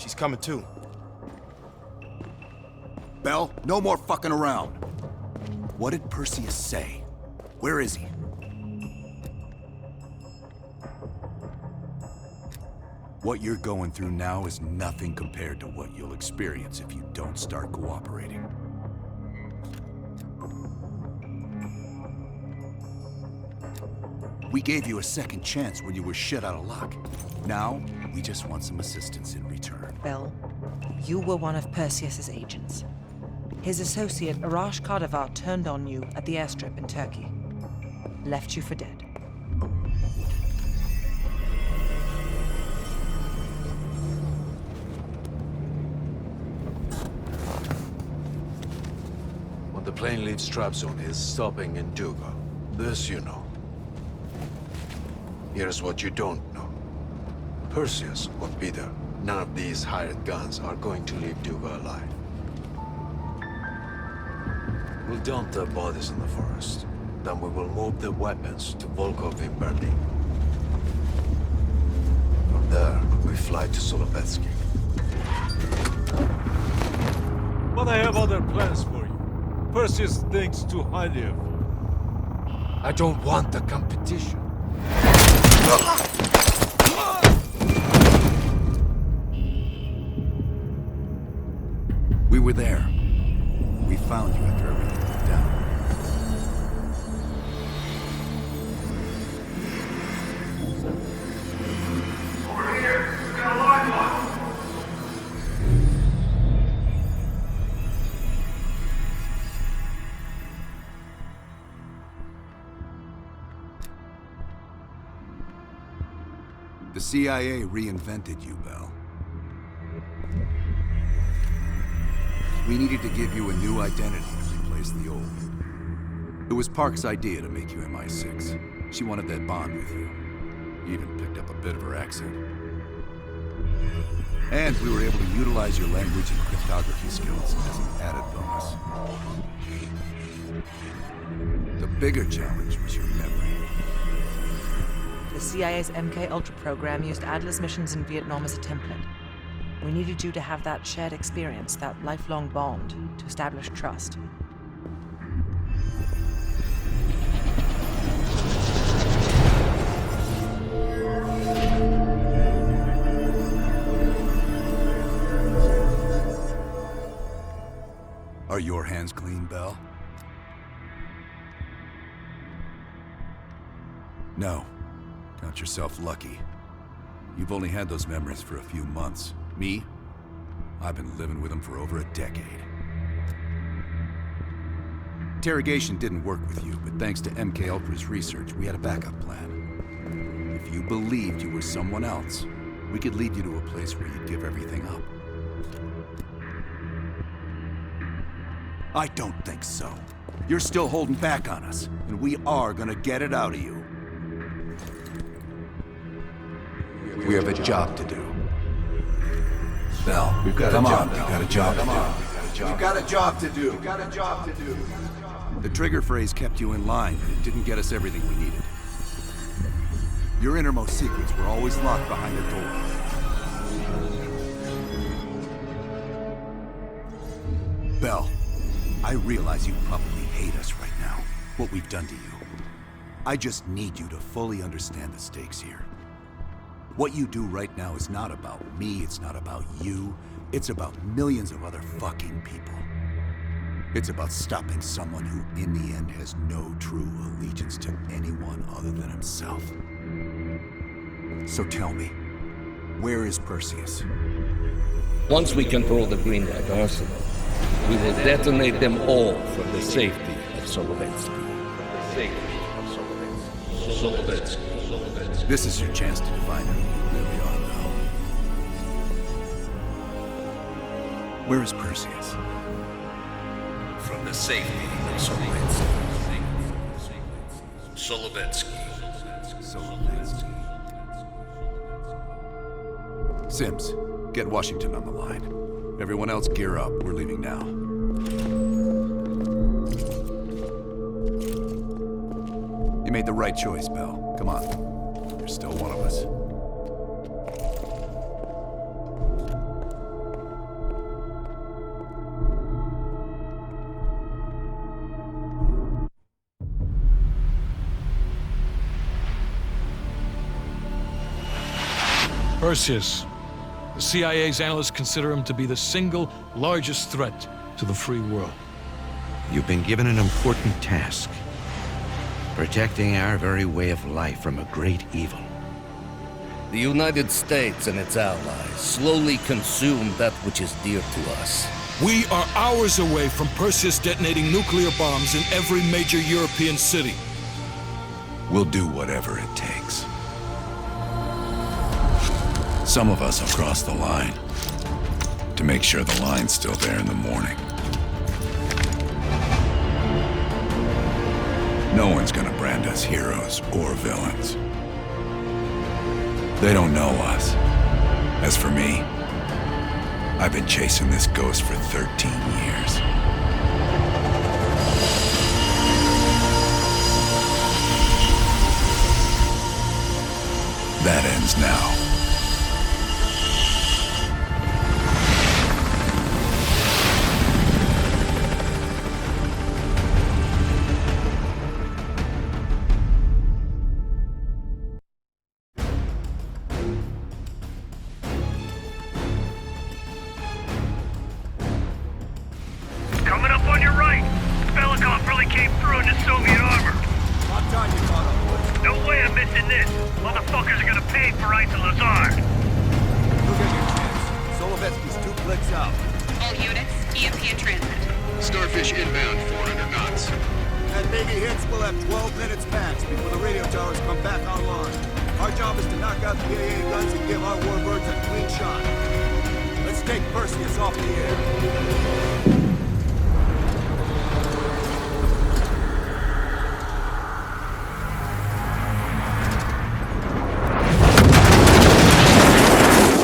She's coming too. Bell, no more fucking around. What did Perseus say? Where is he? What you're going through now is nothing compared to what you'll experience if you don't start cooperating. We gave you a second chance when you were shit out of luck. Now, we just want some assistance in return. Bell, you were one of Perseus's agents. His associate, Arash Kardavar, turned on you at the airstrip in Turkey. Left you for dead. When the plane leaves trap zone, it's stopping in Duga. This you know. Here's what you don't know. Perseus won't be there. None of these hired guns are going to leave Duga alive. We'll dump their bodies in the forest. Then we will move the weapons to Volkov in Berlin. From there, we fly to Solovetsky. But I have other plans for you. Perseus thinks too highly of you. I don't want the competition. We were there. We found you after everything went down. Over here! We got a line lock! The CIA reinvented you, Bell. We needed to give you a new identity to replace the old. It was Park's idea to make you MI6. She wanted that bond with you. You even picked up a bit of her accent. And we were able to utilize your language and cryptography skills as an added bonus. The bigger challenge was your memory. The CIA's MK Ultra program used Adler's missions in Vietnam as a template. We needed you to have that shared experience, that lifelong bond, to establish trust. Are your hands clean, Bell? No. Count yourself lucky. You've only had those memories for a few months. Me? I've been living with them for over a decade. Interrogation didn't work with you, but thanks to MK Ultra's research, we had a backup plan. If you believed you were someone else, we could lead you to a place where you'd give everything up. I don't think so. You're still holding back on us, and we are gonna get it out of you. We have a job to do. Bell, we've got a job. We've got a job to do. We've got a job to do. We've got a job to do. The trigger phrase kept you in line, but it didn't get us everything we needed. Your innermost secrets were always locked behind a door. Bell, I realize you probably hate us right now, what we've done to you. I just need you to fully understand the stakes here. What you do right now is not about me, it's not about you, it's about millions of other fucking people. It's about stopping someone who, in the end, has no true allegiance to anyone other than himself. So tell me, where is Perseus? Once we control the Green Light Arsenal, we will detonate them all from the safety of Solovetsky. This is your chance to define who you really are now. Where is Perseus? From the safety of Solovetsky. Sims, get Washington on the line. Everyone else gear up. We're leaving now. You made the right choice, Bell. Come on. You're still one of us. Perseus. The CIA's analysts consider him to be the single largest threat to the free world. You've been given an important task. Protecting our very way of life from a great evil. The United States and its allies slowly consume that which is dear to us. We are hours away from Perseus detonating nuclear bombs in every major European city. We'll do whatever it takes. Some of us have crossed the line to make sure the line's still there in the morning. No one's gonna brand us heroes or villains. They don't know us. As for me, I've been chasing this ghost for 13 years. That ends now. Coming up on your right. Belikov really came through in the Soviet armor. About time you caught up, boys. No way I'm missing this. Motherfuckers are gonna pay for Ice and Lazard. You'll get your chance. Solovetsky's 2 clicks out. All units, EMP in transit. Starfish inbound 400 knots. That baby hits will have 12 minutes max before the radio towers come back online. Our job is to knock out the AA guns and give our warbirds a clean shot. Let's take Perseus off the air.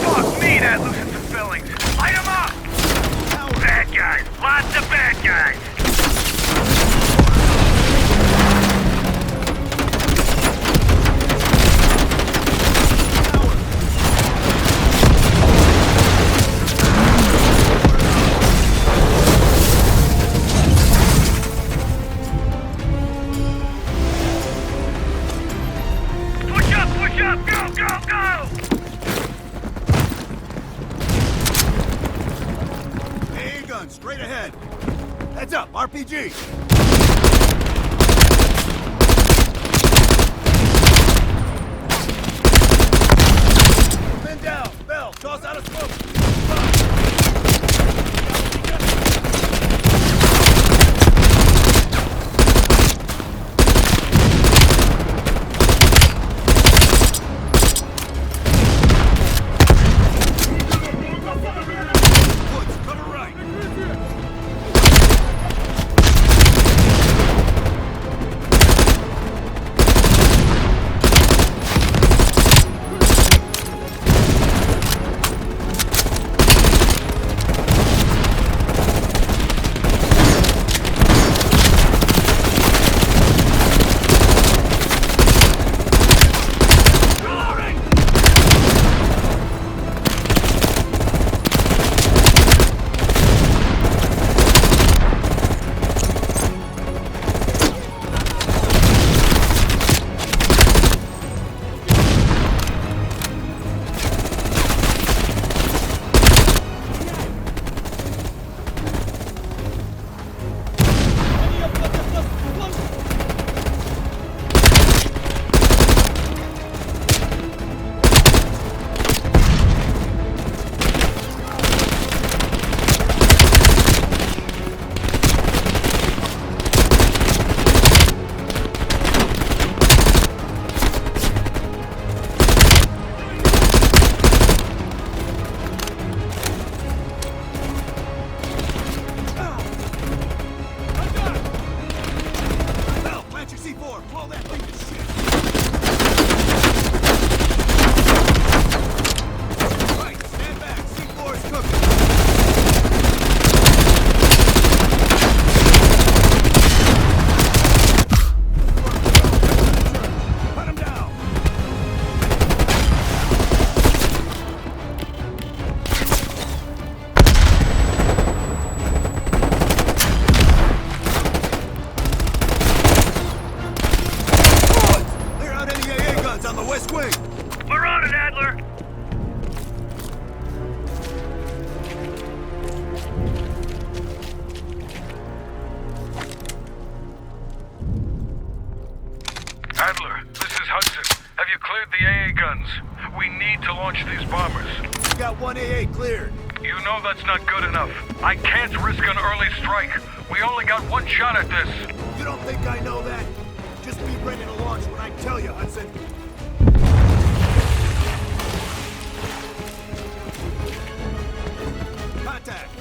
Fuck me, that loosens some fillings. Light 'em up! Bad guys. Lots of bad guys. Push up, push up! Go, go, go! AA gun, straight ahead. Heads up, RPG. Men down. Bell, toss out a smoke. Woods, cover right. Bell, plant your C4. Blow that thing to shit. Right, stand back. C4 is cooking. Put him down. Boys, clear out any AA guns on the west wing. We're on it, Adler. cleared the AA guns. We need to launch these bombers. We got one AA cleared. You know that's not good enough. I can't risk an early strike. We only got one shot at this. You don't think I know that? Just be ready to launch when I tell you, Hudson. Contact!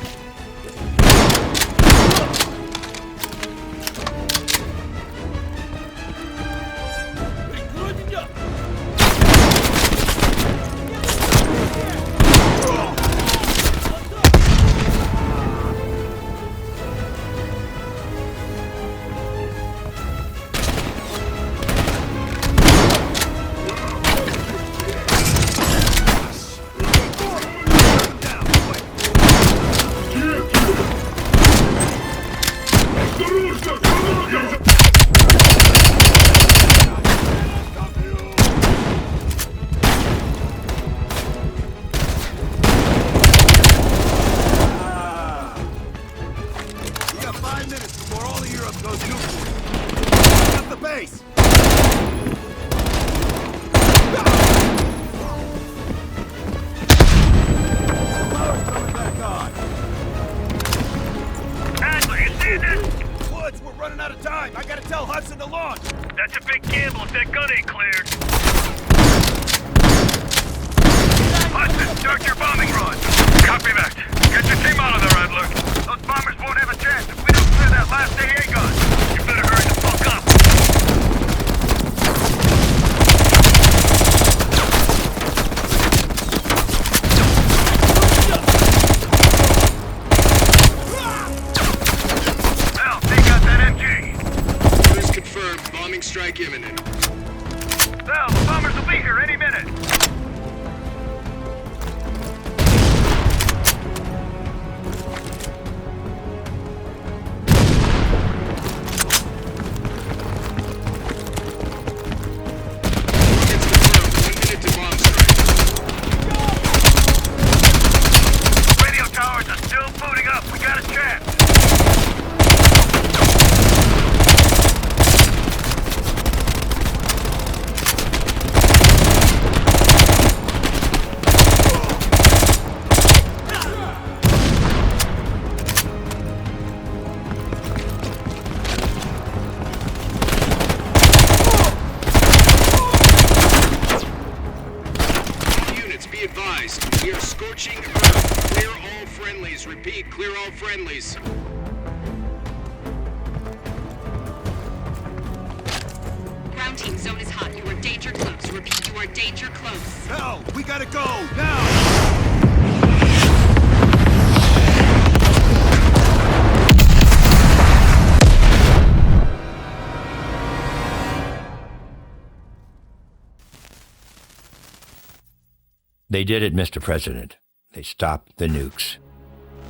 They did it, Mr. President. They stopped the nukes.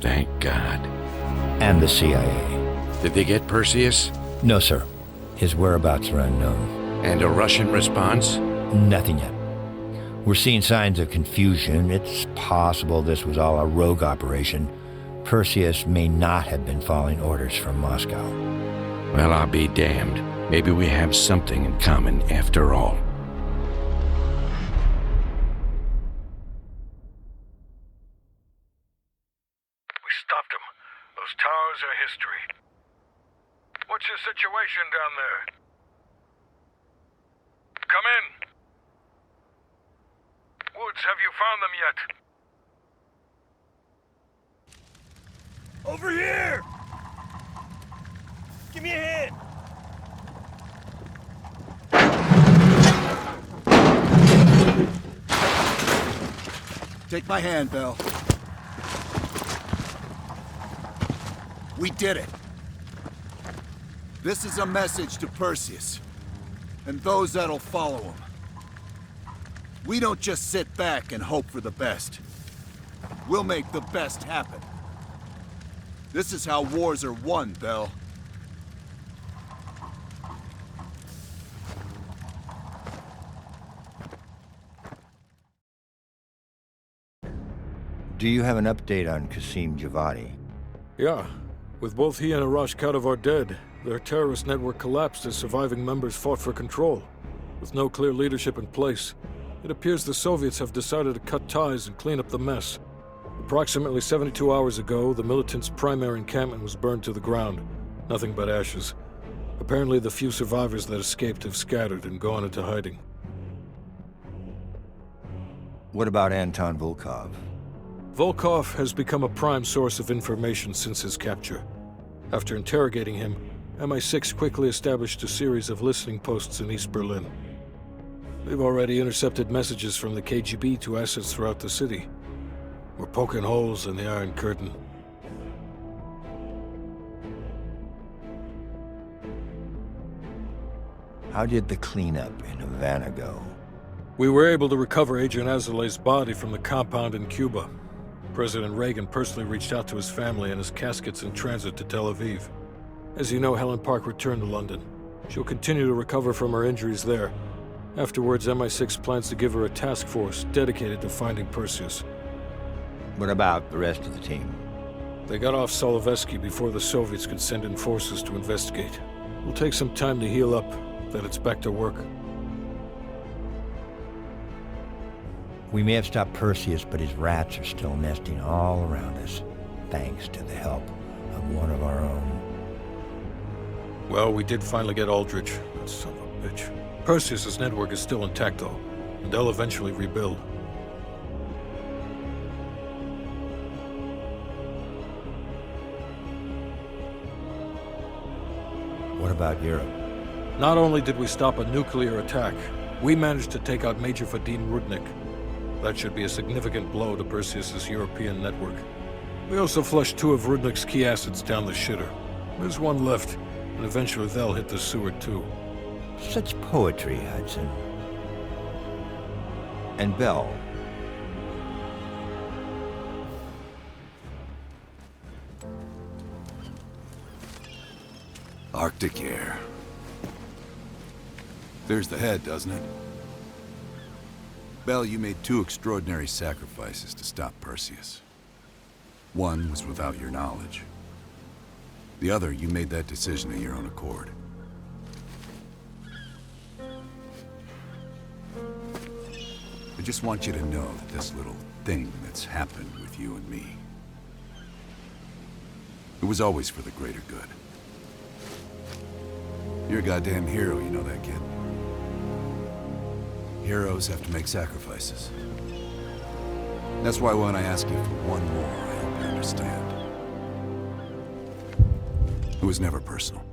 Thank God. And the CIA. Did they get Perseus? No, sir. His whereabouts are unknown. And a Russian response? Nothing yet. We're seeing signs of confusion. It's possible this was all a rogue operation. Perseus may not have been following orders from Moscow. Well, I'll be damned. Maybe we have something in common after all. Stopped him. Those towers are history. What's your situation down there? Come in. Woods, have you found them yet? Over here! Give me a hand! Take my hand, Bell. We did it. This is a message to Perseus, and those that'll follow him. We don't just sit back and hope for the best. We'll make the best happen. This is how wars are won, Bell. Do you have an update on Qasim Javadi? Yeah. With both he and Arash Kadivar dead, their terrorist network collapsed as surviving members fought for control. With no clear leadership in place, it appears the Soviets have decided to cut ties and clean up the mess. Approximately 72 hours ago, the militants' primary encampment was burned to the ground. Nothing but ashes. Apparently, the few survivors that escaped have scattered and gone into hiding. What about Anton Volkov? Volkov has become a prime source of information since his capture. After interrogating him, MI6 quickly established a series of listening posts in East Berlin. They've already intercepted messages from the KGB to assets throughout the city. We're poking holes in the Iron Curtain. How did the cleanup in Havana go? We were able to recover Agent Azoulay's body from the compound in Cuba. President Reagan personally reached out to his family, and his casket's in transit to Tel Aviv. As you know, Helen Park returned to London. She'll continue to recover from her injuries there. Afterwards, MI6 plans to give her a task force dedicated to finding Perseus. What about the rest of the team? They got off Solovetsky before the Soviets could send in forces to investigate. It'll take some time to heal up, then it's back to work. We may have stopped Perseus, but his rats are still nesting all around us, thanks to the help of one of our own. Well, we did finally get Aldrich. That son of a bitch. Perseus's network is still intact, though, and they'll eventually rebuild. What about Europe? Not only did we stop a nuclear attack, we managed to take out Major Vadim Rudnik. That should be a significant blow to Perseus's European network. We also flushed 2 of Rudnik's key assets down the shitter. There's one left, and eventually they'll hit the sewer too. Such poetry, Hudson. And Bell. Arctic air. There's the head, doesn't it? Bell, you made 2 extraordinary sacrifices to stop Perseus. One was without your knowledge. The other, you made that decision of your own accord. I just want you to know that this little thing that's happened with you and me, it was always for the greater good. You're a goddamn hero, you know that, kid. Heroes have to make sacrifices. That's why when I ask you for one more, I hope you understand. It was never personal.